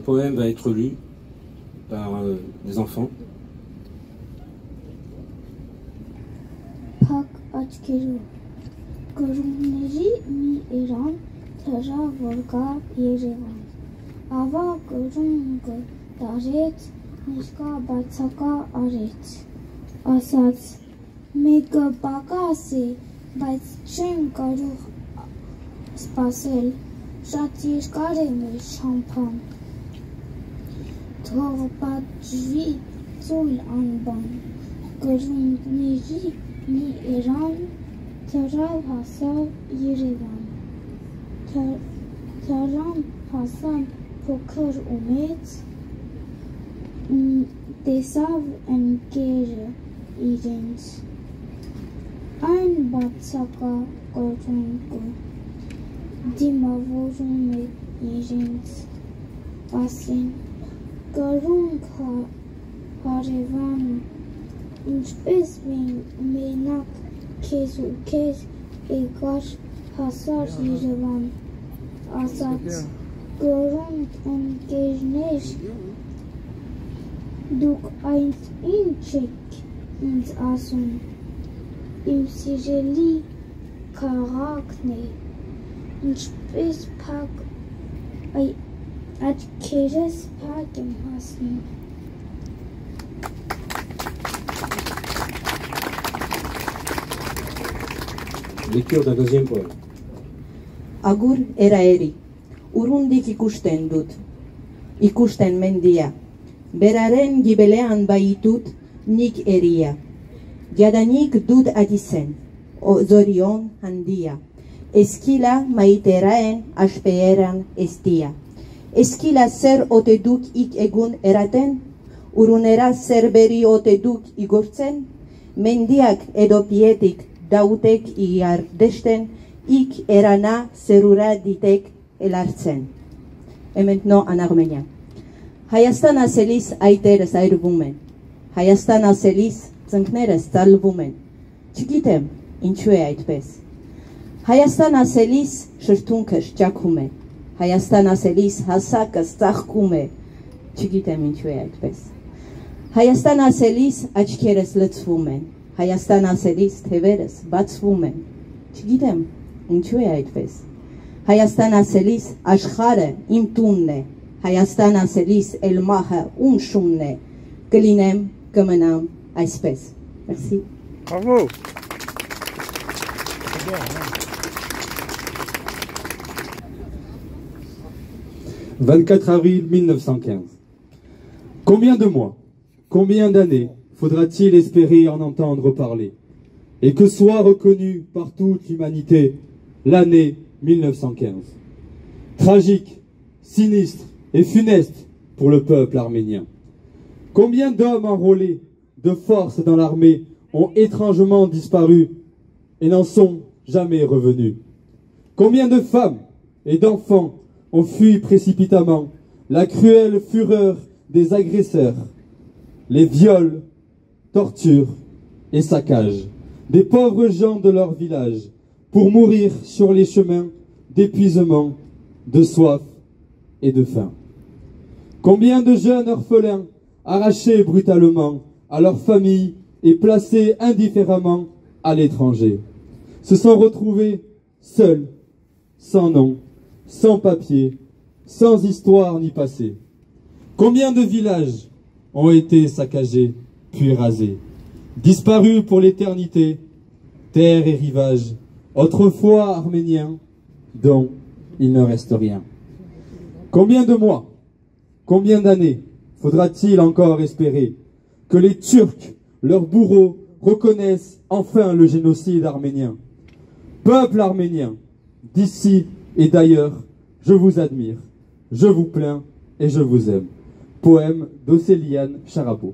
poème va être lu par des enfants. Փակ աչքերով կրունների մի Իրան թռա որ գա Երևան ավա կրունգը տարեց ներկա բացակա արեց ասաց մեկը պակաս է բայց չեմ կարող սպասել շատ երկար է մեր շամփան թող պատժվի ծույլ անբան կրունների մի Իրան թռավ հասավ Երևան թռան հասան փոքր ու մեծ տեսավ ընկերը իրենց այն բացակա կրունկը դիմավորում է իրենց ասեն կրունկ հարևան ինչպես մենակ քեզ ու քեզ եկար հասար Երևան ասաց կրունկ ընկերներ դուք այնց ինչ եք ինձ ասում իմ սիրելի քաղաքն է ինչպես փակ աչքերս փակ եմ հասնում Lecture d'un deuxième poème. Agur eraeri, urrundik ikusten dut, ikusten mendia, beraren gibelean baitut nik eria, jadanik dut adizen, zorion handia, eskila maiteraen aspeeran estia, eskila zer ote duk ik egun eraten, urunera zer beri ote duk igortzen, mendiak edo pietik dautek iardesten, ik erana zerura ditek elartzen. Et maintenant en arménien. Hayastan aselis aiteres airbumen. Hayastan aselis zınkneres talbumen. Çigitem inçue aitpes. Hayastan aselis şırtunkes çakume. Hayastan aselis hasakas tahkume. Çigitem inçue aitpes. Hayastan aselis açkeres letzvumen. Hayastan aselis teveres batzvumen. Çigitem ինչու է այդպես Հայաստան ասելիս աշխարհը իմ տունն է Հայաստան ասելիս Էլմահը ում շունն է կլինեմ կմնամ այսպես Merci Bravo 24 avril 1915 Combien de mois, combien d'années faudra-t-il espérer en entendre parler et que soit reconnue par toute l'humanité l'année 1915. Tragique, sinistre et funeste pour le peuple arménien. Combien d'hommes enrôlés de force dans l'armée ont étrangement disparu et n'en sont jamais revenus? Combien de femmes et d'enfants ont fui précipitamment la cruelle fureur des agresseurs, les viols, tortures et saccages des pauvres gens de leur village pour mourir sur les chemins d'épuisement, de soif et de faim. Combien de jeunes orphelins arrachés brutalement à leur famille et placés indifféremment à l'étranger se sont retrouvés seuls, sans nom, sans papier, sans histoire ni passé. Combien de villages ont été saccagés puis rasés, disparus pour l'éternité, terre et rivage, autrefois arméniens, dont il ne reste rien. Combien de mois, combien d'années faudra-t-il encore espérer que les Turcs, leurs bourreaux, reconnaissent enfin le génocide arménien? Peuple arménien, d'ici et d'ailleurs, je vous admire, je vous plains et je vous aime. Poème d'Océliane Charapeau.